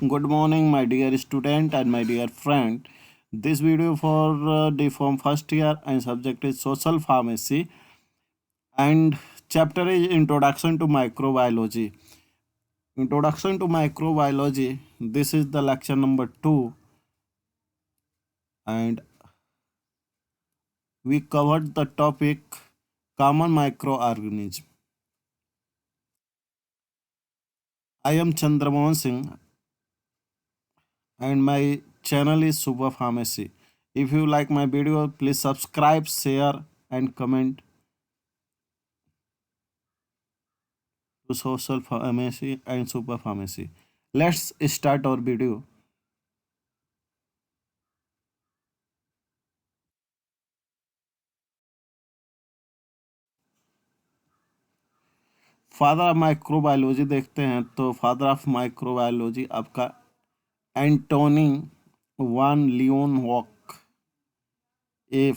Good morning, my dear student and my dear friend. This video for the form first year and subject is social pharmacy and chapter is introduction to microbiology. Introduction to microbiology. This is the lecture number 2 and we covered the topic common microorganism. I am Chandramohan Singh and my channel is Super Pharmacy. If you like my video, please subscribe, share and comment to social pharmacy and super pharmacy. Let's start our video. Father of microbiology देखते हैं तो father of microbiology आपका Antonie van Leeuwenhoek a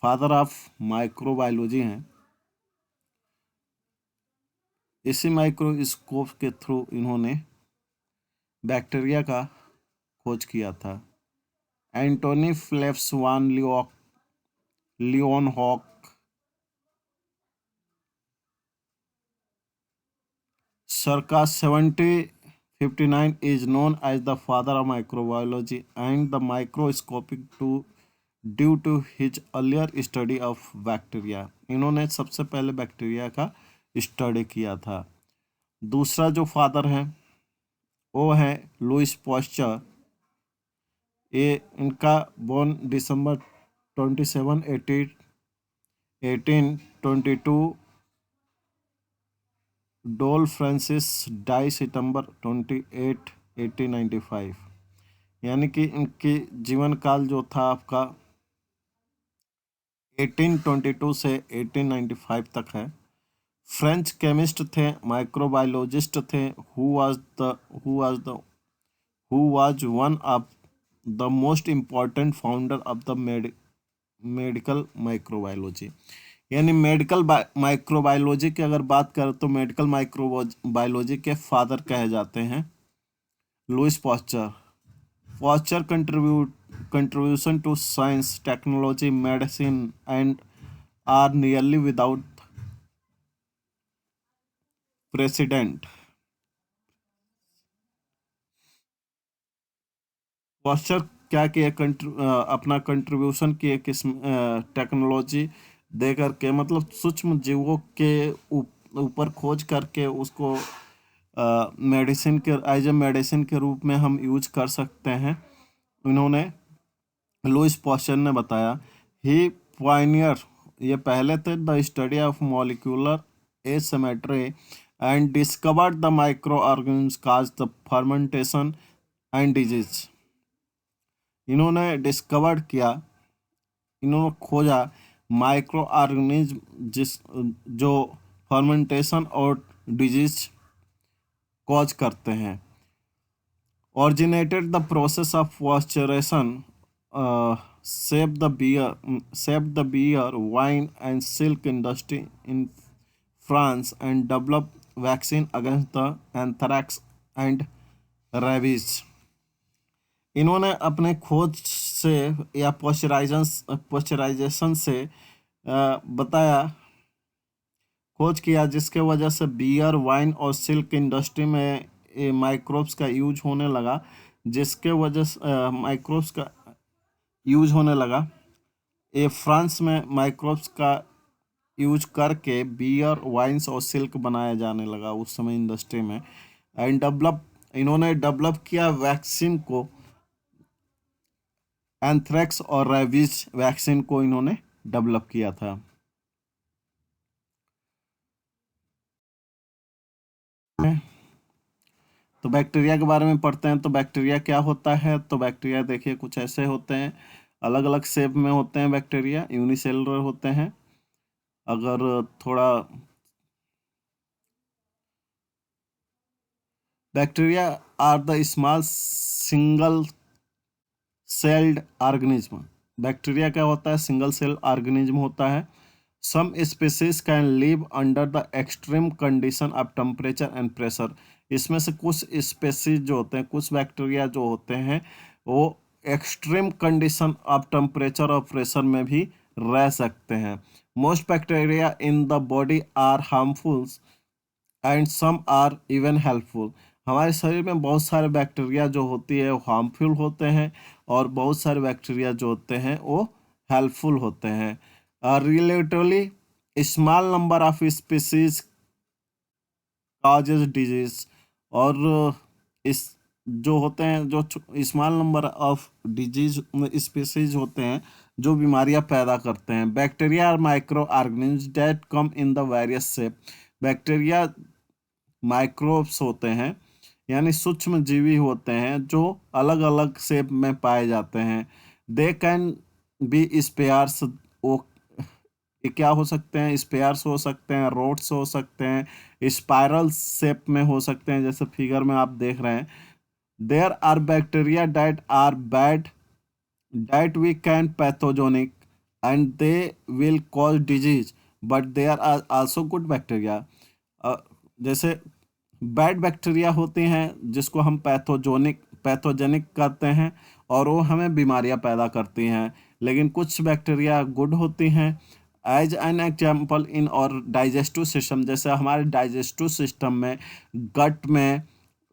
father of microbiology हैं। इसी microscope के through इन्होंने bacteria का खोज किया था। Antonie Philips van Leeuwenhoek circa 1759 is known as the father of microbiology and the microscopic due to his earlier study of bacteria. इन्होंने सबसे पहले बैक्टीरिया का स्टडी किया था। दूसरा जो फादर है वो है लुइस पॉस्चर। ये इनका बोर्न दिसंबर 27 1822 डोल फ्रांसिस डाई सितंबर 28 1895। यानी कि इनकी जीवन काल जो था आपका 1822 से 1895 तक है। फ्रेंच केमिस्ट थे, माइक्रोबायोलॉजिस्ट थे, who was one of the most important founder of the medical microbiology. यानी मेडिकल माइक्रोबायोलॉजी की अगर बात करें तो मेडिकल माइक्रोबायोलॉजी के फादर कहे जाते हैं Louis Pasteur contribution to science technology medicine and are nearly without precedent. Pasteur क्या किए अपना कंट्रीब्यूशन किए किस टेक्नोलॉजी दे करके, मतलब सूक्ष्म जीवों के ऊपर खोज करके उसको मेडिसिन के एज ए मेडिसिन के रूप में हम यूज कर सकते हैं। इन्होंने लुइस पॉस्चर ने बताया। ही पायनियर, ये पहले थे the study of molecular asymmetry and discovered the micro organism cause the fermentation and disease. इन्होंने डिस्कवर किया, इन्होंने खोजा माइक्रो ऑर्गेनिज्म जो फर्मेंटेशन और डिजीज कॉज करते हैं। Originated the process of pasteurization saved the beer, wine and silk industry in France and developed vaccine against the anthrax and rabies। इन्होंने अपने खोज से या पॉस्चराइजेशन से बताया, खोज किया जिसके वजह से बियर, वाइन और सिल्क इंडस्ट्री में माइक्रोब्स का यूज होने लगा, जिसके वजह से माइक्रोब्स का यूज होने लगा। ये फ्रांस में माइक्रोब्स का यूज करके बियर, वाइन्स और सिल्क बनाया जाने लगा उस समय इंडस्ट्री में। एंड इन्होंने डेवलप किया वैक्सीन को, एंथ्रेक्स और रेबीज वैक्सीन को इन्होंने डेवलप किया था। तो बैक्टीरिया के बारे में पढ़ते हैं। तो बैक्टीरिया क्या होता है? तो बैक्टीरिया देखिए कुछ ऐसे होते हैं, अलग अलग शेप में होते हैं बैक्टीरिया, यूनिसेलुलर होते हैं। अगर थोड़ा bacteria are the small single celled organism. Bacteria क्या होता है? सिंगल सेल ऑर्गेनिज्म होता है। Some species can live under the extreme condition of temperature and pressure. इसमें से कुछ स्पेसीज जो होते हैं, कुछ बैक्टीरिया जो होते हैं वो एक्सट्रीम कंडीशन ऑफ टेम्परेचर और प्रेशर में भी रह सकते हैं। Most bacteria in the body are harmful and some are even helpful. हमारे शरीर में बहुत सारे बैक्टीरिया जो होती है वो हार्मफुल होते हैं और बहुत सारे बैक्टीरिया जो होते हैं वो हेल्पफुल होते हैं। Relatively small number of species causes disease, और इस जो होते हैं जो small number of disease species होते हैं जो बीमारियां पैदा करते हैं। बैक्टीरिया और micro organism that come in the various shape. Bacteria microbes होते हैं यानी सूक्ष्म जीवी होते हैं जो अलग अलग शेप में पाए जाते हैं। दे कैन बी स्पेयर्स, वो ये क्या हो सकते हैं, स्पेयर्स हो सकते हैं, रोड्स हो सकते हैं, स्पाइरल शेप में हो सकते हैं जैसे फिगर में आप देख रहे हैं। There are bacteria that are bad that we can pathogenic and they will cause disease, but there are also good bacteria. जैसे बैड बैक्टीरिया होती हैं जिसको हम पैथोजेनिक कहते हैं और वो हमें बीमारियां पैदा करती हैं, लेकिन कुछ बैक्टीरिया गुड होती हैं। एज एन एग्जाम्पल इन और डाइजेस्टिव सिस्टम, जैसे हमारे डाइजेस्टिव सिस्टम में गट में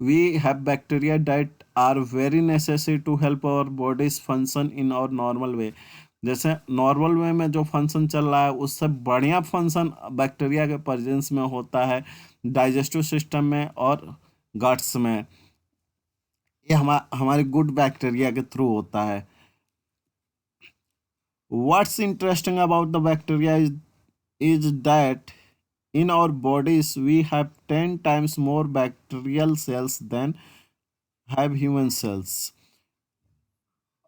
we have bacteria that are very necessary to help our bodies function in our normal वे। जैसे नॉर्मल वे में जो फंक्शन चल रहा है उससे बढ़िया फंक्शन बैक्टीरिया के प्रेजेंस में होता है डाइजेस्टिव सिस्टम में और गट्स में। ये हमारे गुड बैक्टीरिया के थ्रू होता है। What's interesting about the bacteria is that in our bodies we have 10 times more bacterial cells than have human cells.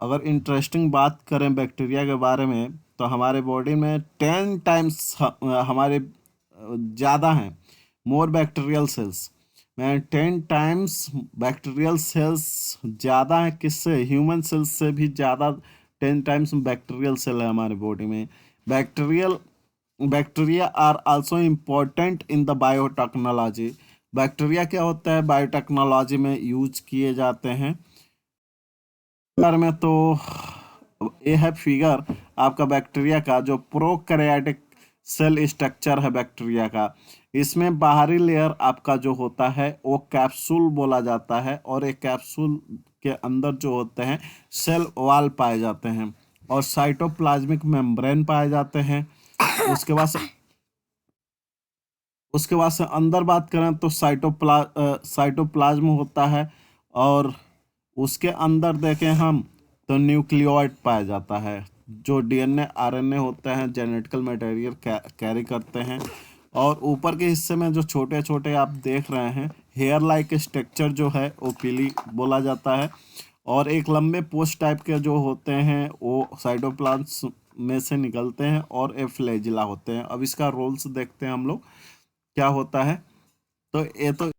अगर इंटरेस्टिंग बात करें बैक्टीरिया के बारे में तो हमारे बॉडी में 10 टाइम्स हमारे ज़्यादा हैं मोर बैक्टीरियल सेल्स में 10 टाइम्स बैक्टीरियल सेल्स ज़्यादा है किससे, ह्यूमन सेल्स से भी ज़्यादा 10 टाइम्स बैक्टीरियल सेल है हमारे बॉडी में। Bacteria are also important in the biotechnology. Bacteria क्या होता है बायोटेक्नोलॉजी में यूज किए जाते हैं। फिगर में तो ये है फिगर आपका बैक्टीरिया का जो प्रोकैरियोटिक सेल स्ट्रक्चर है बैक्टीरिया का। इसमें बाहरी लेयर आपका जो होता है वो कैप्सूल बोला जाता है और एक कैप्सूल के अंदर जो होते हैं सेल वॉल पाए जाते हैं और साइटोप्लाज्मिक मेम्ब्रेन पाए जाते हैं। उसके बाद से अंदर बात करें तो साइटोप्लाज्म होता है और उसके अंदर देखें हम तो न्यूक्लियोइड पाया जाता है जो डीएनए आरएनए होते हैं जेनेटिकल मटेरियल कैरी करते हैं। और ऊपर के हिस्से में जो छोटे छोटे आप देख रहे हैं हेयर लाइक स्ट्रक्चर जो है वो पीली बोला जाता है और एक लंबे पोस्ट टाइप के जो होते हैं वो साइटोप्लाज्म में से निकलते हैं और ए फ्लैजिला होते हैं। अब इसका रोल्स देखते हैं हम लोग क्या होता है। तो ये तो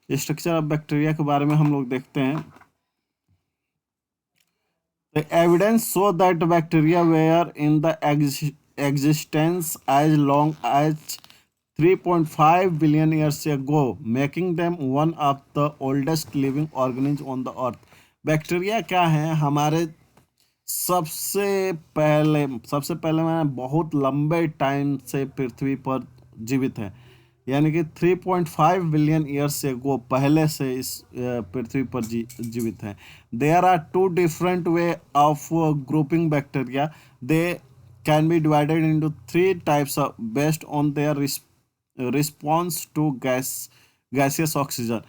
स्ट्रक्चर ऑफ बैक्टीरिया के बारे में हम लोग देखते हैं। The evidence show that bacteria were in the existence as long as 3.5 billion years ago, making them one of the oldest living organisms on the earth. Bacteria क्या है हमारे सबसे पहले मैंने बहुत लंबे टाइम से पृथ्वी पर जीवित है यानी कि 3.5 बिलियन ईयर्स से गो पहले से इस पृथ्वी पर जीवित हैं। There are two different way of grouping bacteria. They can be divided into 3 types based on their response to gaseous oxygen.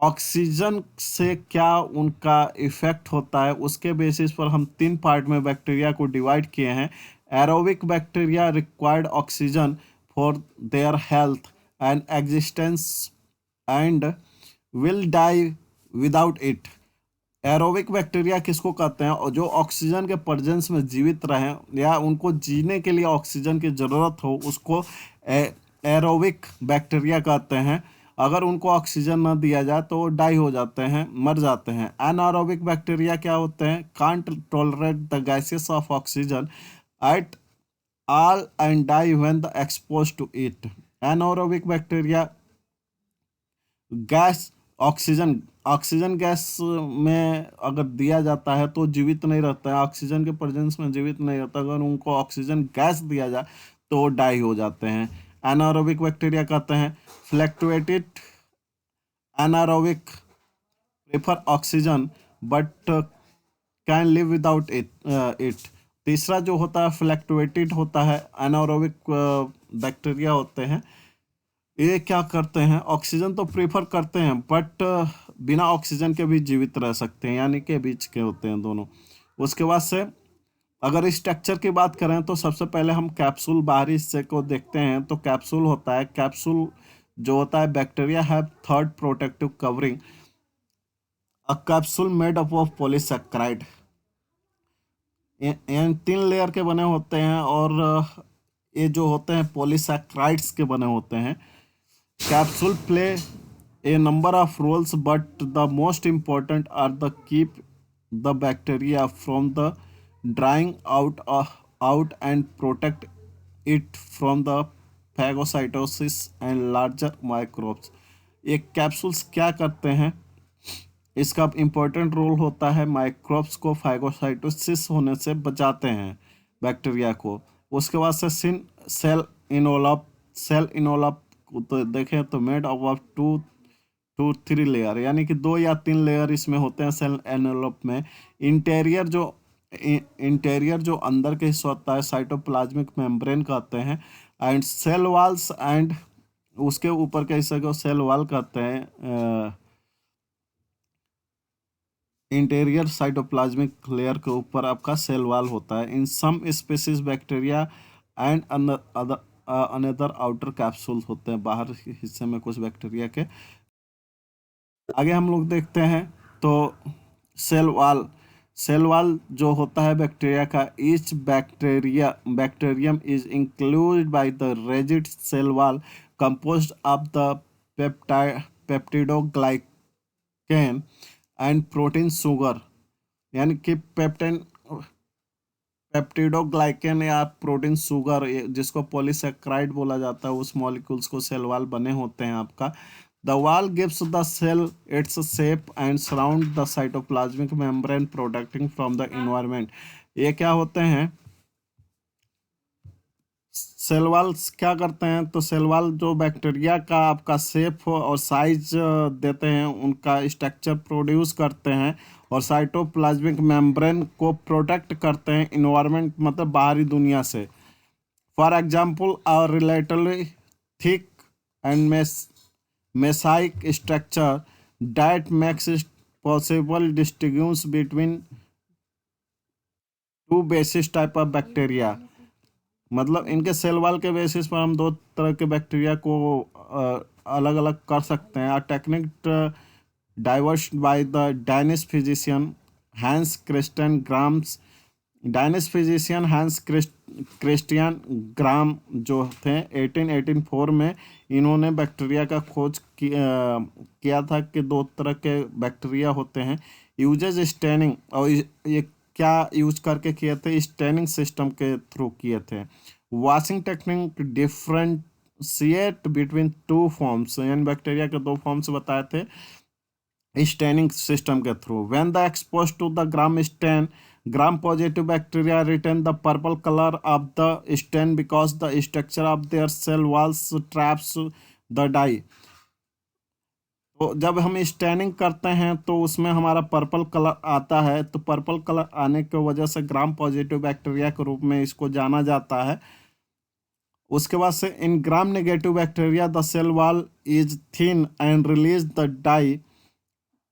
Oxygen से क्या उनका इफेक्ट होता है उसके बेसिस पर हम 3 पार्ट में बैक्टीरिया को डिवाइड किए हैं। Aerobic bacteria required oxygen for their health and existence and will die without it. Aerobic bacteria किसको कहते हैं और जो ऑक्सीजन के प्रेजेंस में जीवित रहें या उनको जीने के लिए ऑक्सीजन की ज़रूरत हो उसको एरोबिक बैक्टीरिया कहते हैं। अगर उनको ऑक्सीजन न दिया जाए तो वो डाई हो जाते हैं, मर जाते हैं। एनारोबिक बैक्टीरिया क्या होते हैं, can't tolerate the gases of oxygen at all and die when the exposed to it. Anaerobic bacteria gas oxygen oxygen gas में अगर दिया जाता है तो जीवित नहीं रहता है, ऑक्सीजन के प्रेजेंस में जीवित नहीं रहता। अगर उनको ऑक्सीजन गैस दिया जाए तो वो डाई हो जाते हैं। एनारोबिक बैक्टीरिया कहते हैं fluctuated anaerobic prefer oxygen but can live without it. तीसरा जो होता है फ्लैक्टुएटेड होता है एनारोबिक बैक्टीरिया होते हैं। ये क्या करते हैं, ऑक्सीजन तो प्रेफर करते हैं बट बिना ऑक्सीजन के भी जीवित रह सकते हैं, यानी कि बीच के होते हैं दोनों। उसके बाद से अगर स्ट्रक्चर की बात करें तो सबसे पहले हम कैप्सूल बाहरी हिस्से को देखते हैं। तो कैप्सूल होता है, कैप्सूल जो होता है bacteria have third protective covering a capsule made up of polysaccharide. ये 3 लेयर के बने होते हैं और ये जो होते हैं पॉलीसैकेराइड्स के बने होते हैं। Capsule play a number of roles but the most important are the keep the bacteria from the drying out and protect it from the phagocytosis and larger microbes। ये कैप्सूल्स क्या करते हैं, इसका इम्पोर्टेंट रोल होता है microbes को phagocytosis होने से बचाते हैं बैक्टीरिया को। उसके बाद से सेल इनोलप तो देखें तो मेड ऑफ 2 to 3 लेयर, यानी कि 2 या 3 लेयर इसमें होते हैं सेल एनवेलप में। इंटीरियर जो इंटीरियर जो अंदर के हिस्सा होता है साइटोप्लाज्मिक मेम्ब्रेन कहते हैं। एंड सेल वॉल्स एंड उसके ऊपर के हिस्से को सेल वॉल कहते हैं। इंटीरियर साइटोप्लाज्मिक लेयर के ऊपर आपका सेल वॉल होता है। In some species bacteria and another outer capsules होते हैं, बाहर हिस्से में कुछ बैक्टीरिया के। आगे हम लोग देखते हैं तो सेल वॉल जो होता है बैक्टीरिया का, each bacterium is included by the rigid cell wall composed of the peptidoglycan and protein sugar, यानी कि पेप्टिडोग्लाइकेन या प्रोटीन शुगर जिसको पॉलीसैकेराइड बोला जाता है, उस मॉलिक्यूल्स को सेल वॉल बने होते हैं आपका। The wall gives the cell its shape and surround the cytoplasmic membrane protecting from the environment। ये क्या होते हैं, सेल वॉल्स क्या करते हैं, तो सेल वॉल जो बैक्टीरिया का आपका शेप और साइज देते हैं, उनका स्ट्रक्चर प्रोड्यूस करते हैं और साइटोप्लाज्मिक मेम्ब्रेन को प्रोटेक्ट करते हैं इन्वायरमेंट मतलब बाहरी दुनिया से। For example are relatively thick and mosaic structure that makes it possible distinguish between two basis type of bacteria। मतलब इनके सेल वॉल के बेसिस पर हम 2 तरह के बैक्टीरिया को अलग अलग कर सकते हैं। Technique diverse by the Danish physician Hans Christian Grams. Danish physician Hans Christian Gram जो थे 1884 में, इन्होंने बैक्टीरिया का खोज किया था कि 2 तरह के बैक्टीरिया होते हैं। यूजेज स्टेनिंग, और ये क्या यूज करके किए थे, स्टेनिंग सिस्टम के थ्रू किए थे। Washing technique differentiate between 2 forms, यानी बैक्टीरिया के 2 फॉर्म्स बताए थे स्टेनिंग सिस्टम के through. When the expose to the gram stain, gram positive bacteria retain the purple color of the stain because the structure of their cell walls traps the dye। तो जब हम staining करते हैं तो उसमें हमारा purple colour आता है, तो पर्पल कलर आने की वजह से ग्राम पॉजिटिव बैक्टीरिया के रूप में इसको जाना जाता है। उसके बाद से in gram negative bacteria the cell wall is thin and release the dye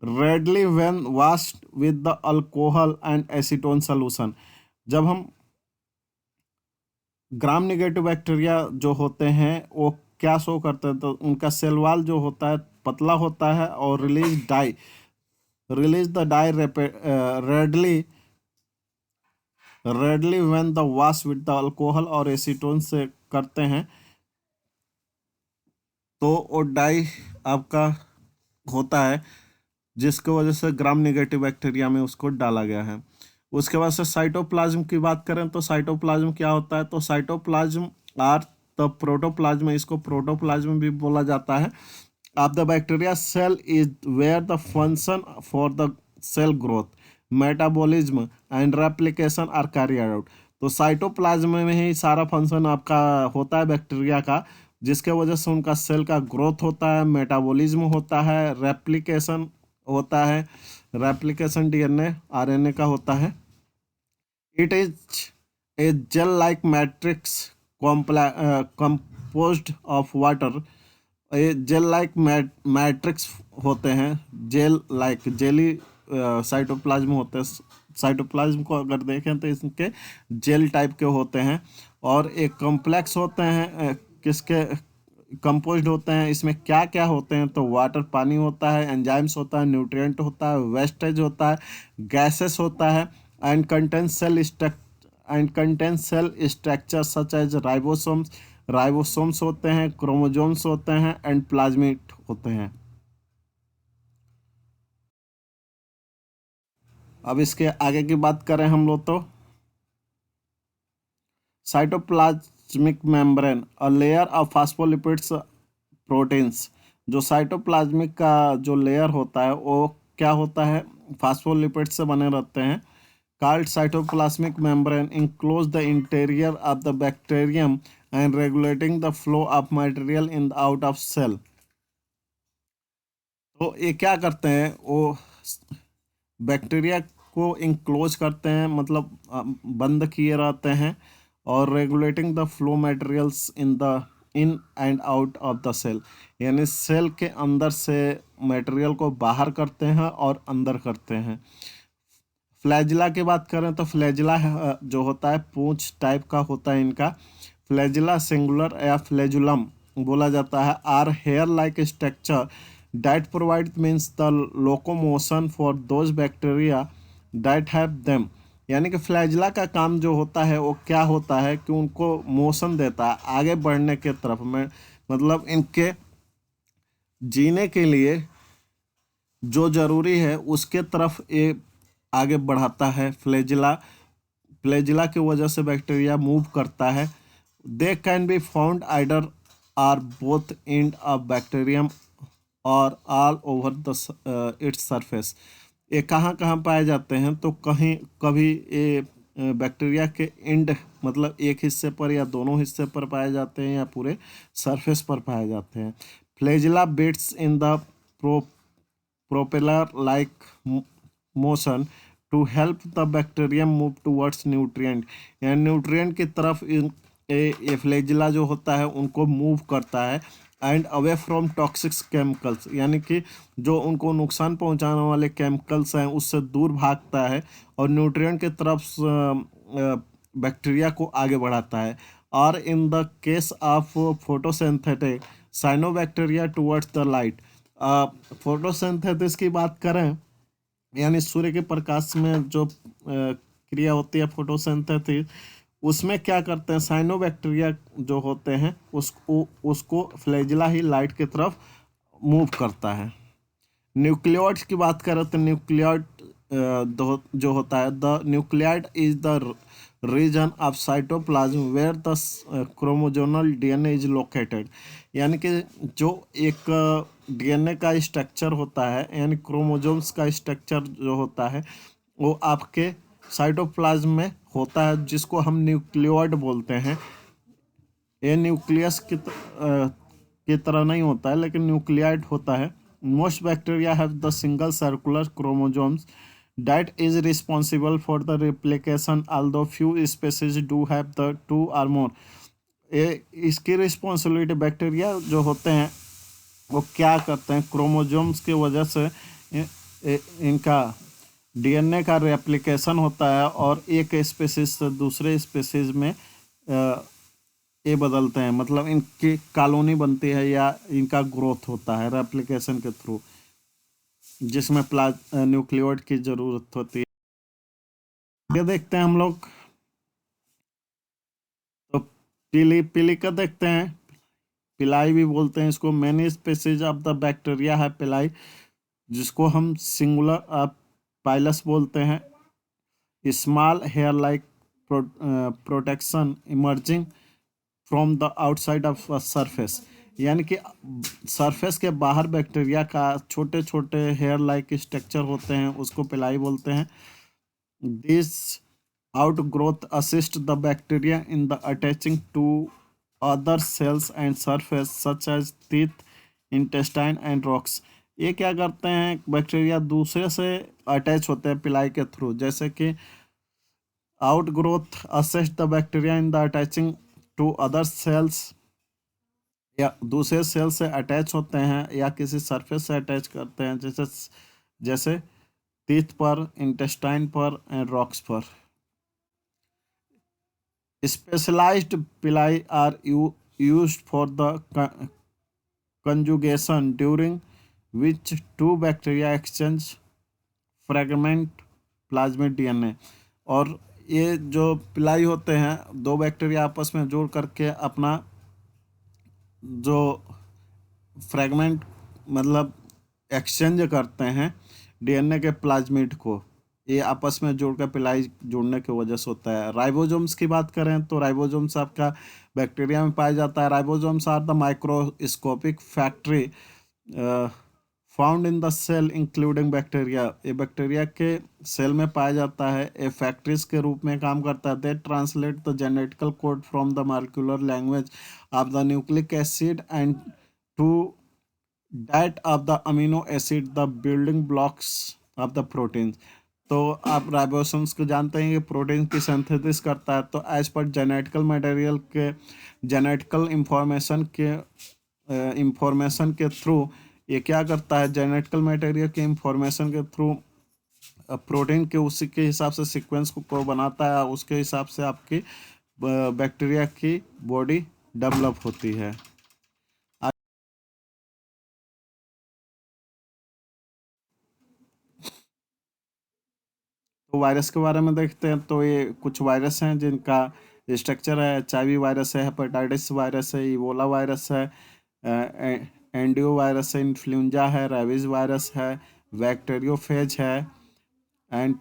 readily when washed with the alcohol and acetone solution. जब हम ग्राम नेगेटिव बैक्टीरिया जो होते हैं वो क्या शो करते हैं, तो उनका सेल वॉल जो होता है पतला होता है और release the dye readily when the wash with the alcohol और एसीटोन से करते हैं, तो वो डाई आपका होता है जिसकी वजह से ग्राम नेगेटिव बैक्टीरिया में उसको डाला गया है। उसके बाद से साइटोप्लाज्म की बात करें तो साइटोप्लाज्म क्या होता है, तो साइटोप्लाज्म आर द प्रोटोप्लाज्म, इसको प्रोटोप्लाज्म भी बोला जाता है, of the bacteria cell is where the function for the cell growth, metabolism and replication are carried out. तो साइटोप्लाज्म में ही सारा फंक्शन आपका होता है बैक्टीरिया का, जिसके वजह से उनका सेल का ग्रोथ होता है, मेटाबॉलिज्म होता है, रेप्लिकेशन होता है, रेप्लिकेशन डीएनए आरएनए का होता है। It is a gel like matrix composed of water. ये जेल लाइक मैट्रिक्स होते हैं, जेल लाइक जेली साइटोप्लाज्म होते हैं। साइटोप्लाज्म को अगर देखें तो इसके जेल टाइप के होते हैं, और एक कॉम्प्लेक्स होते हैं, किसके कंपोज्ड होते हैं, इसमें क्या क्या होते हैं, तो वाटर पानी होता है, एंजाइम्स होता है, न्यूट्रिएंट होता है, वेस्टेज होता है, गैसेस होता है, and contain cell structure such as ribosomes होते हैं, क्रोमोजोम्स होते हैं, एंड प्लाज्मिड होते हैं। अब इसके आगे की बात करें हम लोग तो cytoplasmic membrane a layer of phospholipids proteins. जो साइटोप्लाज्मिक का जो लेयर होता है वो क्या होता है, फास्फोलिपिड से बने रहते हैं। Called cytoplasmic membrane enclose the interior of the bacterium and regulating the flow of material in out of cell. तो ये क्या करते हैं, वो बैक्टीरिया को इंक्लोज करते हैं, मतलब बंद किए रहते हैं, और regulating the flow materials in and out of the cell, यानी सेल के अंदर से मटेरियल को बाहर करते हैं और अंदर करते हैं। फ्लैजिला की बात करें तो फ्लैजिला जो होता है पूंछ टाइप का होता है इनका। फ्लैजिला सिंगुलर या फ्लैजुलम बोला जाता है, are hair like structure that provide means the locomotion for those bacteria that have them. यानी कि फ्लैजिला का काम जो होता है वो क्या होता है कि उनको मोशन देता है आगे बढ़ने के तरफ में, मतलब इनके जीने के लिए जो जरूरी है उसके तरफ ये आगे बढ़ाता है। फ्लैजिला फ्लैजिला की वजह से बैक्टीरिया मूव करता है। They can be found either are both end of bacterium और all over the its surface. ये कहाँ कहाँ पाए जाते हैं, तो कहीं कभी ये बैक्टीरिया के एंड मतलब एक हिस्से पर या दोनों हिस्से पर पाए जाते हैं, या पूरे सरफेस पर पाए जाते हैं। Flagella bits in the propeller like motion to help the bacterium move towards nutrient, यानी न्यूट्रिएंट की तरफ ये फ्लैजिला जो होता है उनको मूव करता है, and away from toxic chemicals, यानी कि जो उनको नुकसान पहुंचाने वाले केमिकल्स हैं उससे दूर भागता है, और न्यूट्रिएंट की तरफ बैक्टीरिया को आगे बढ़ाता है। और in the case of photosynthetic cyanobacteria towards the light. Photosynthesis की बात करें, यानी सूर्य के प्रकाश में जो क्रिया होती है फोटोसिंथेसिस, उसमें क्या करते हैं साइनोबैक्टीरिया जो होते हैं उसको फ्लैजिला ही लाइट की तरफ मूव करता है। न्यूक्लियोइड्स की बात करें तो न्यूक्लियोइड जो होता है, the nucleoid is the region of cytoplasm where the chromosomal DNA is located. यानी कि जो एक डीएनए का स्ट्रक्चर होता है, यानी क्रोमोजोम्स का स्ट्रक्चर जो होता है वो आपके साइटोप्लाज्म में होता है, जिसको हम न्यूक्लियोइड बोलते हैं। ये न्यूक्लियस की तरह नहीं होता है, लेकिन न्यूक्लियोइड होता है। Most bacteria have the single circular chromosomes that is responsible for the replication, although few species do have the two or more। ये इसकी रिस्पॉन्सिबिलिटी बैक्टीरिया जो होते हैं वो क्या करते हैं, क्रोमोजोम्स की वजह से इनका डीएनए का रेप्लिकेशन होता है, और एक स्पेसीज से दूसरे स्पेसीज में ये बदलते हैं, मतलब इनकी कॉलोनी बनती है या इनका ग्रोथ होता है रेप्लिकेशन के थ्रू, जिसमें न्यूक्लियोइड की जरूरत होती है। ये देखते हैं हम लोग तो पीली का देखते हैं, पिलाई भी बोलते हैं इसको। Many species of the bacteria है पिलाई, जिसको हम सिंगुलर पाइलस बोलते हैं। Small hair like protection emerging from the outside of surface, यानी कि सरफेस के बाहर बैक्टीरिया का छोटे छोटे हेयर लाइक स्ट्रक्चर होते हैं, उसको पिलाई बोलते हैं। This outgrowth assist the bacteria in the attaching to other cells and surface such as teeth, intestine and rocks। ये क्या करते हैं, बैक्टीरिया दूसरे से अटैच होते हैं पिलाई के थ्रू, जैसे कि outgrowth assist the bacteria in the attaching to other cells, या दूसरे सेल से अटैच होते हैं या किसी सरफेस से अटैच करते हैं, जैसे जैसे टीथ पर, इंटेस्टाइन पर एंड रॉक्स पर। Specialized pili are used for the conjugation, during which two bacteria exchange fragment plasmid DNA। और ये जो पिलाई होते हैं, दो बैक्टीरिया आपस में जोड़ करके अपना जो फ्रैगमेंट मतलब एक्सचेंज करते हैं डीएनए के प्लाज्मिड को, ये आपस में जोड़कर पिलाई जोड़ने की वजह से होता है। राइबोसोम्स की बात करें तो राइबोसोम्स आपका बैक्टीरिया में पाया जाता है। Ribosomes are the microscopic factory found in the cell including bacteria. ये बैक्टीरिया के सेल में पाया जाता है, ये फैक्ट्रीज के रूप में काम करता है। They translate the genetical code from the molecular language of the nucleic acid and to that of the amino acid, the building blocks of the proteins। तो आप राइबोसोम्स को जानते हैं कि प्रोटीन की सिंथेसिस करता है। तो एज पर जेनेटिकल मटेरियल के जेनेटिकल इंफॉर्मेशन के थ्रू ये क्या करता है, जेनेटिकल मटेरियल के इंफॉर्मेशन के थ्रू प्रोटीन के उसी के हिसाब से सीक्वेंस को बनाता है, उसके हिसाब से आपकी बैक्टीरिया की बॉडी डेवलप होती है। तो वायरस के बारे में देखते हैं। तो ये कुछ वायरस हैं जिनका स्ट्रक्चर है। HIV वायरस है, हेपेटाइटिस वायरस है, इबोला वायरस है, एंडियो वायरस है, इन्फ्लुएंजा है, रेबीज वायरस है, बैक्टीरियोफेज है एंड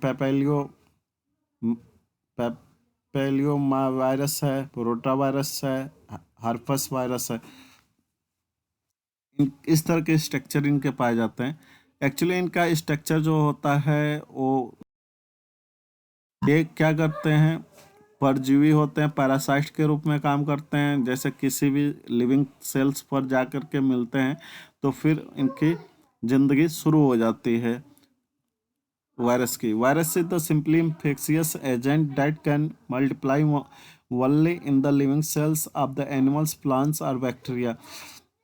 पेपेलियोमा वायरस है, रोटा वायरस है, हर्पस वायरस है। इस तरह के स्ट्रक्चर इनके पाए जाते हैं। एक्चुअली इनका स्ट्रक्चर जो होता है वो ये क्या करते हैं, परजीवी होते हैं, पैरासाइट के रूप में काम करते हैं। जैसे किसी भी लिविंग सेल्स पर जा कर के मिलते हैं तो फिर इनकी जिंदगी शुरू हो जाती है वायरस की। Virus is the simply infectious agent that can multiply only in the living cells of the animals, plants और बैक्टीरिया।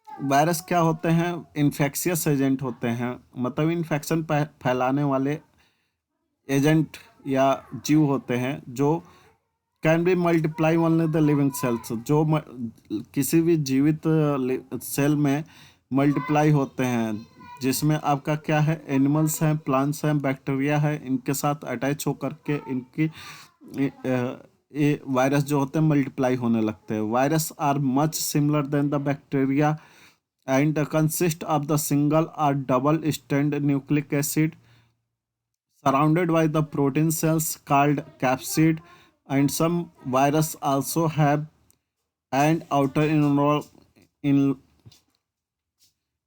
वायरस क्या होते हैं, इन्फेक्शियस एजेंट होते हैं, मतलब इन्फेक्शन फैलाने वाले एजेंट या जीव होते हैं जो can be multiply only the living cells, जो किसी भी जीवित सेल में मल्टीप्लाई होते हैं, जिसमें आपका क्या है, एनिमल्स हैं, प्लांट्स हैं, बैक्टीरिया है, इनके साथ अटैच होकर के इनकी ये वायरस जो होते हैं मल्टीप्लाई होने लगते हैं। Virus are much similar than the bacteria and consist of the single और double strand nucleic acid surrounded by the protein cells called capsid, and some virus also have an outer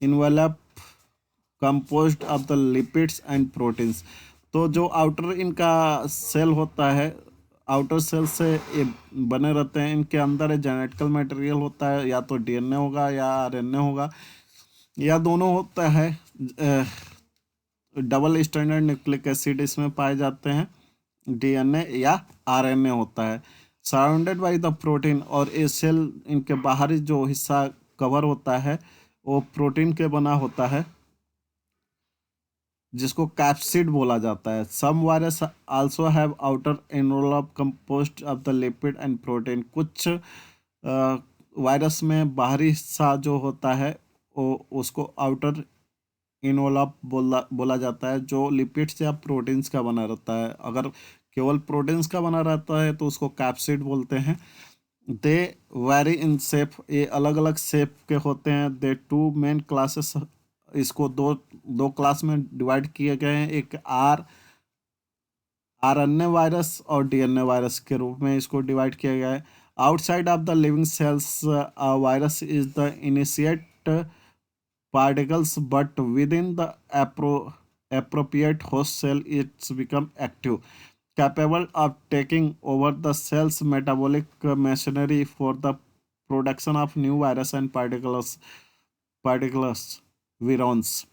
envelope composed of the lipids and proteins। तो जो outer इनका cell होता है, outer cell से ये बने रहते हैं, इनके अंदर जेनेटिकल मटेरियल होता है, या तो डीएनए होगा या आरएनए होगा या दोनों होता है। डबल स्टैंडर्ड न्यूक्लिक एसिड इसमें पाए जाते हैं, डीएनए या आरएनए होता है। सराउंडेड बाय द प्रोटीन, और ये सेल इनके बाहरी जो हिस्सा कवर होता है वो प्रोटीन के बना होता है जिसको कैप्सिड बोला जाता है। Some virus also have outer envelope compost of the lipid and protein. कुछ वायरस में बाहरी हिस्सा जो होता है वो उसको आउटर इनवलप बोला जाता है, जो लिपिड्स या प्रोटीन्स का बना रहता है। अगर केवल प्रोटीन्स का बना रहता है तो उसको कैप्सिड बोलते हैं। दे वेरी इन शेप, ये अलग अलग शेप के होते हैं। दे टू मेन क्लासेस, इसको दो दो क्लास में डिवाइड किए गए हैं। एक आरएनए वायरस और डीएनए वायरस के रूप में इसको डिवाइड किया गया है। Outside of the living cells, a virus is the initiate particles, but within the appropriate host cell, it's become active, capable of taking over the cell's metabolic machinery for the production of new virus and particles, virons.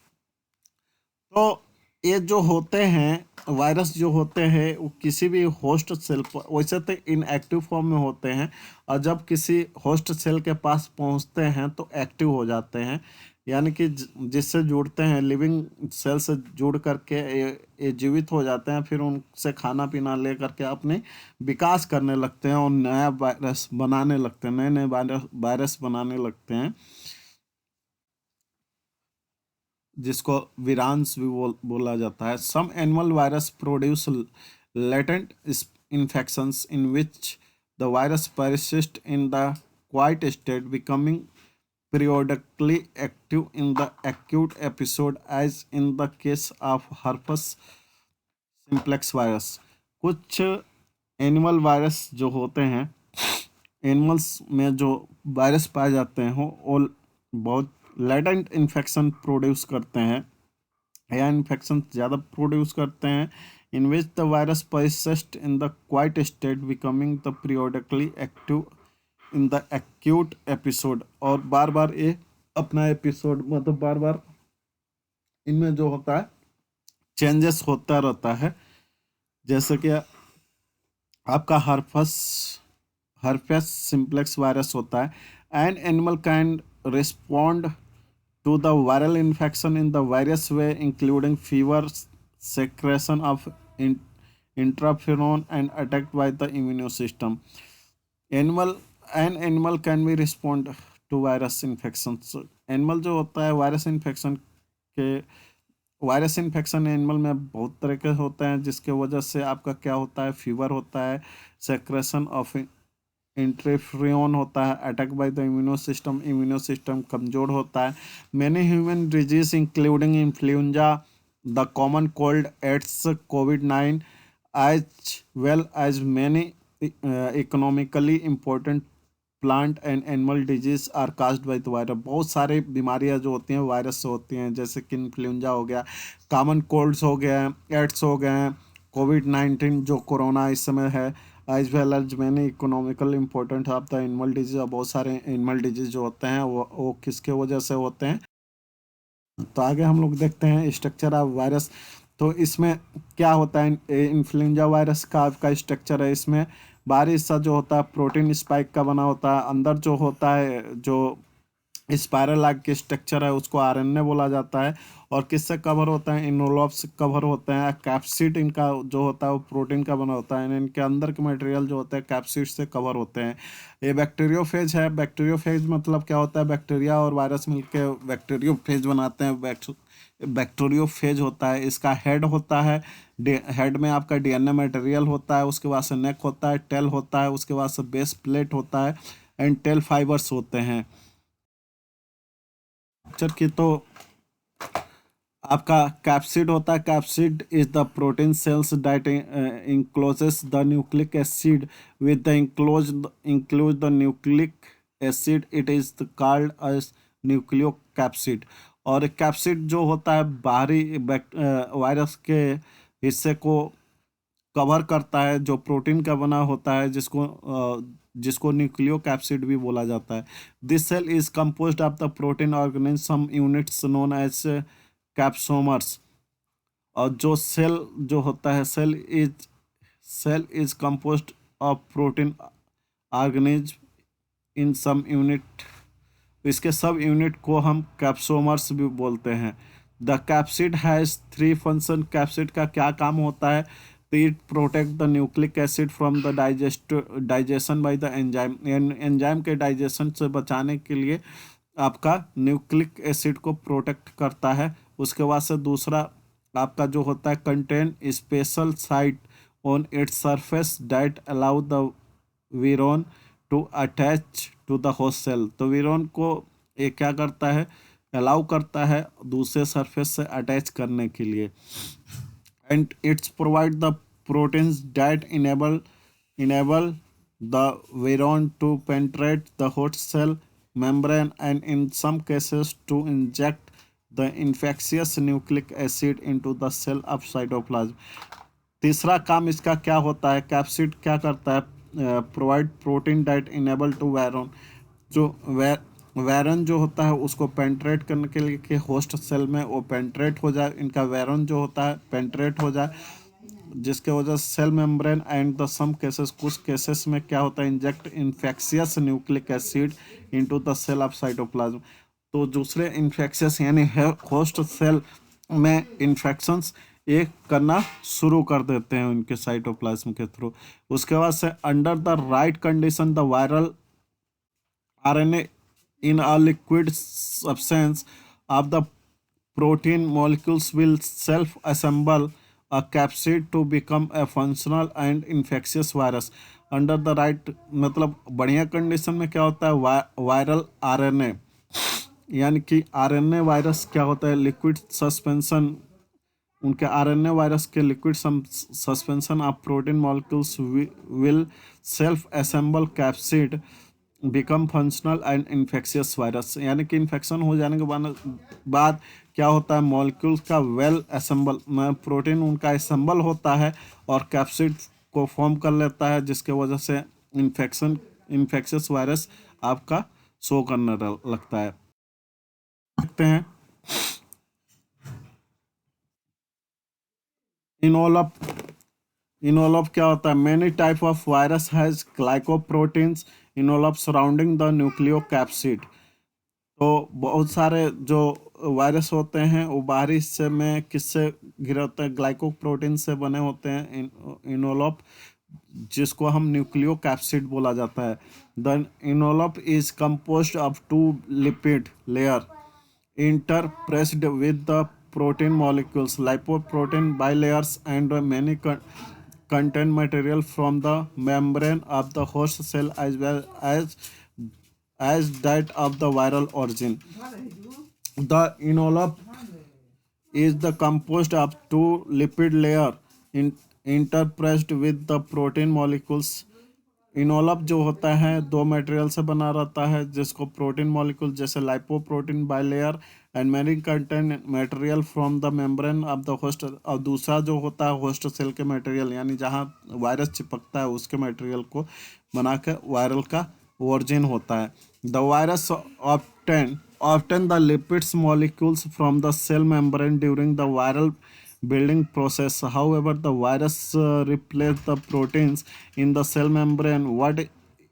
तो ये जो होते हैं virus जो होते हैं वो किसी भी होस्ट सेल पर वैसे तो इनएक्टिव फॉर्म में होते हैं, और जब किसी होस्ट सेल के पास पहुंचते हैं तो एक्टिव हो जाते हैं, यानी कि जिससे जुड़ते हैं लिविंग सेल से जुड़ करके ये जीवित हो जाते हैं, फिर उनसे खाना पीना ले करके अपने विकास करने लगते हैं और नया वायरस बनाने लगते हैं, नए नए वायरस बनाने लगते हैं, जिसको विरांस भी बोला जाता है. Some animal virus produce latent infections in which the virus persist in the quiet state, becoming periodically active in the acute episode, as in the case of herpes simplex virus. कुछ animal virus जो होते हैं, animals में जो virus पाए जाते हैं वो बहुत लेटेंट इन्फेक्शन प्रोड्यूस करते हैं या इन्फेक्शन ज़्यादा प्रोड्यूस करते हैं, in which the virus persist in the quiet state, becoming the periodically active in the acute episode. और बार बार ये अपना एपिसोड मतलब बार बार इनमें जो होता है चेंजेस होता रहता है. जैसे कि आपका हर्पेस सिम्प्लेक्स वायरस होता है. An animal can respond to the viral infection in the various way, including fever, secretion of interferon, and attacked by the immune system. Animal an animal can be respond to virus infections. Animal जो होता है virus infection animal में बहुत तरह के होते हैं, जिसके वजह से आपका क्या होता है, फीवर होता है, सेक्रेशन ऑफ इंटरफ्रियन होता है, attack by the immuno system कमज़ोर होता है. Many human disease including influenza, the common cold, AIDS, कोविड-9, as well as many economically important plant and animal disease are caused by the virus. बहुत सारे बीमारियां जो होती हैं वायरस से होती हैं, जैसे कि इन्फ्लुएंजा हो गया, कॉमन कोल्ड्स हो गए, एड्स हो गए, कोविड-19 जो कोरोना इस समय है, as well as many economical important of the animal disease. बहुत सारे एनिमल डिजीज जो होते हैं वो किसके वजह से होते हैं. तो आगे हम लोग देखते हैं स्ट्रक्चर ऑफ वायरस. तो इसमें क्या होता है, इन्फ्लुएंजा वायरस का आपका स्ट्रक्चर है, इसमें बाहरी हिस्सा जो होता है प्रोटीन स्पाइक का बना होता है, अंदर जो होता है जो स्पायरल आग के स्ट्रक्चर है उसको आरएनए बोला जाता है, और किससे कवर होता है, इनोलॉप्स कवर होते हैं. कैप्सिड इनका जो होता है वो प्रोटीन का बना होता है, इनके अंदर के मटेरियल जो होते हैं कैप्सिड से कवर होते हैं. ये बैक्टीरियोफेज है. बैक्टीरियोफेज मतलब क्या होता है, बैक्टीरिया और वायरस मिलकर बैक्टीरियोफेज बनाते हैं. बैक्टीरियोफेज होता है, इसका हेड होता है, हेड में आपका डीएनए मटेरियल होता है, उसके बाद से नेक होता है, टेल होता है, उसके बाद से बेस प्लेट होता है, एंड टेल फाइबर्स होते हैं. की तो आपका कैप्सिड होता है. Capsid is the protein cells that encloses the nucleic acid with the enclose the nucleic acid, it is called as nucleocapsid. और कैप्सिड जो होता है बाहरी वायरस के हिस्से को कवर करता है, जो प्रोटीन का बना होता है, जिसको न्यूक्लियोकैप्सिड भी बोला जाता है. This cell is composed of the protein organise some units known as capsomers. और जो सेल जो होता है cell is composed of protein organise in some unit. इसके सब यूनिट को हम कैप्सोमर्स भी बोलते हैं. The capsid has 3 function. Capsid का क्या काम होता है, it protect the nucleic acid from the digestion by the enzyme. Enzyme के डाइजेशन से बचाने के लिए आपका न्यूक्लिक एसिड को प्रोटेक्ट करता है. उसके बाद से दूसरा आपका जो होता है contain special site on its surface that allow the virion to attach to the host cell. तो वीरोन को ये क्या करता है, अलाउ करता है दूसरे सरफेस से अटैच करने के लिए. And it's provide the proteins that enable the virion to penetrate the host cell membrane and in some cases to inject the infectious nucleic acid into the cell of cytoplasm. तीसरा काम इसका क्या होता है, capsid क्या करता है, provide protein that enable to virion, जो वैरन जो होता है उसको पेंट्रेट करने के लिए कि होस्ट सेल में वो पेंट्रेट हो जाए, इनका वैरन जो होता है पेंट्रेट हो जाए, जिसके वजह से cell membrane and the some cases, कुछ केसेस में क्या होता है, inject infectious nucleic acid into the cell of cytoplasm. तो दूसरे इन्फेक्शियस यानी होस्ट सेल में इन्फेक्शंस ये करना शुरू कर देते हैं उनके साइटोप्लाज्म के थ्रू। उसके बाद से under the right condition the viral RNA in a liquid substance of the protein molecules will self-assemble a capsid to become a functional and infectious virus. Under the right मतलब बढ़िया condition में क्या होता है, viral RNA यानी कि RNA virus क्या होता है, लिक्विड सस्पेंशन, उनके RNA वायरस के liquid suspension of protein molecules will self assemble capsid become functional and infectious virus, यानी कि इन्फेक्शन हो जाने के बाद क्या होता है, मॉलिक्यूल्स का वेल असेंबल प्रोटीन उनका असेंबल होता है और कैप्सिड को फॉर्म कर लेता है, जिसके वजह से इन्फेक्शियस वायरस आपका शो करने लगता है। देखते हैं इनोलप। इनोलप क्या होता है, many type of virus has glycoproteins envelope surrounding the nucleocapsid. तो बहुत सारे जो वायरस होते हैं वो बाहरी हिस्से में किससे घिरे होते हैं, ग्लाइकोप्रोटीन से बने होते हैं इनोलप, जिसको हम न्यूक्लियोकैप्सिड बोला जाता है। The envelope is composed of two lipid layer interpressed with the protein molecules, lipoprotein bilayers, and many contain material from the membrane of the host cell as well as that of the viral origin. The envelope is the composed of two lipid layer interpressed with the protein molecules. इनोलप जो होता है दो material से बना रहता है, जिसको protein molecule जैसे lipoprotein bilayer and many contain material from the membrane of the host, और दूसरा जो होता है होस्ट सेल के मटेरियल यानी जहाँ वायरस चिपकता है उसके मटेरियल को बना के वायरल का ओरिजिन होता है। The virus obtain the lipids molecules from the cell membrane during the viral building process. However, the virus replaces the proteins in the cell membrane what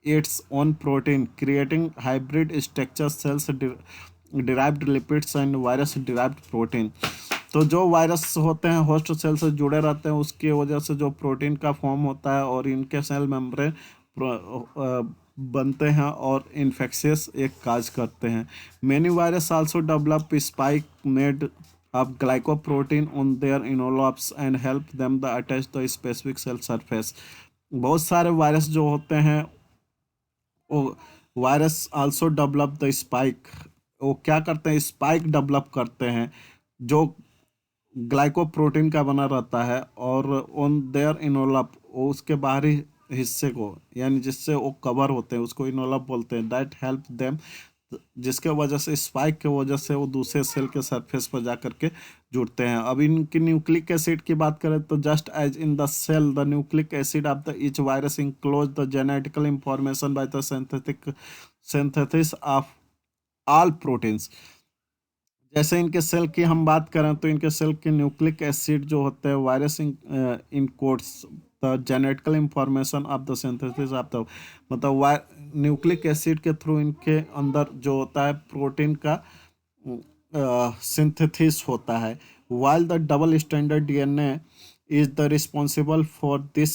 its own protein, creating hybrid structure cells derived lipids and virus derived protein. तो जो virus होते हैं host cell से जुड़े रहते हैं उसकी वजह से जो प्रोटीन का फॉर्म होता है और इनके सेल मेम्ब्रेन बनते हैं और इन्फेक्शियस एक काज करते हैं। Many virus also develop spike made of glycoprotein on their envelopes and help them to attach the specific cell surface. बहुत सारे वायरस जो होते हैं वो virus also develop the spike, वो क्या करते हैं, स्पाइक डेवलप करते हैं जो ग्लाइकोप्रोटीन का बना रहता है और ऑन देयर इनोलप, वो उसके बाहरी हिस्से को यानी जिससे वो कवर होते हैं उसको इनोलप बोलते हैं। दैट हेल्प देम, जिसके वजह से स्पाइक के वजह से वो दूसरे सेल के सरफेस पर जा करके जुड़ते हैं। अब इनकी न्यूक्लिक एसिड की बात करें तो just as in the cell the nucleic acid of the each virus enclose the genetical information by the synthesis of all proteins. जैसे इनके सेल की हम बात करें तो इनके सेल के न्यूक्लिक एसिड जो होते हैं virus encodes the genetical information of the synthesis of the, मतलब न्यूक्लिक एसिड के थ्रू इनके अंदर जो होता है प्रोटीन का सिंथेसिस होता है। While the double standard DNA is the responsible for this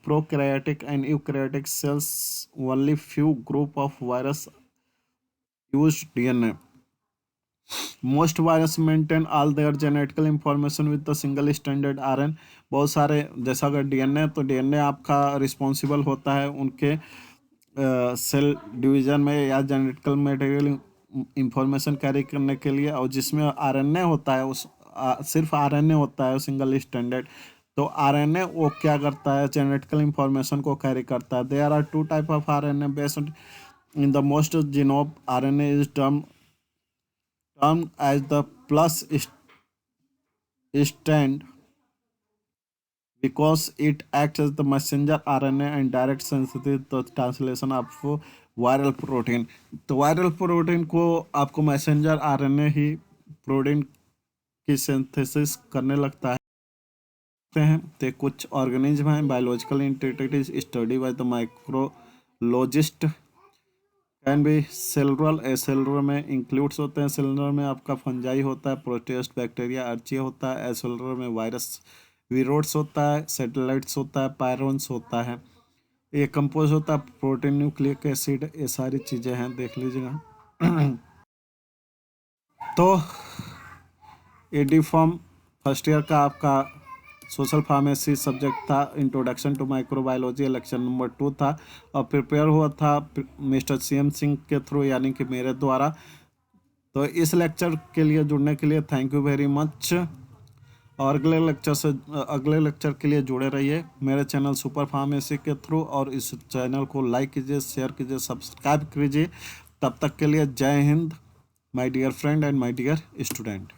prokaryotic and eukaryotic cells, only few group of virus use DNA. Most virus maintain all their genetical information with the single standard RN। बहुत सारे जैसा अगर DNA तो DNA आपका responsible होता है उनके cell division में या जेनेटिकल मटेरियल इंफॉर्मेशन कैरी करने के लिए, और जिसमें RNA होता है उस सिर्फ RNA होता है सिंगल स्टैंडर्ड, तो आरएनए वो क्या करता है, जेनेटिकल इंफॉर्मेशन को कैरी करता है। There are two type of RNA based in the most genome. RNA is termed as the plus strand because it acts as the messenger RNA and direct sensitive the translation of viral protein. तो viral protein को आपको messenger RNA ही protein की synthesis करने लगता हैं। तो कुछ ऑर्गेनिज्म हैं biological entities study by the micrologist can be cellular. Acellular में इंक्लूड्स होते हैं, सेलुलर में आपका फंजाई होता है, प्रोटेस्ट बैक्टीरिया अर्चिया होता है, एसेलुलर में वायरस वीरोड्स होता है, सैटेलाइट्स होता है, पायरोन्स होता है। ये कंपोज होता है प्रोटीन, न्यूक्लिक एसिड, ये सारी चीज़ें हैं, देख लीजिएगा। तो एडी फॉर्म फर्स्ट ईयर का आपका सोशल फार्मेसी सब्जेक्ट था, introduction to microbiology lecture number 2 था और प्रिपेयर हुआ था मिस्टर CM सिंह के थ्रू, यानी कि मेरे द्वारा। तो इस लेक्चर के लिए जुड़ने के लिए थैंक यू वेरी मच, और अगले लेक्चर के लिए जुड़े रहिए मेरे चैनल सुपर फार्मेसी के थ्रू, और इस चैनल को लाइक कीजिए, शेयर कीजिए, सब्सक्राइब कीजिए। तब तक के लिए जय हिंद my dear friend and my dear student.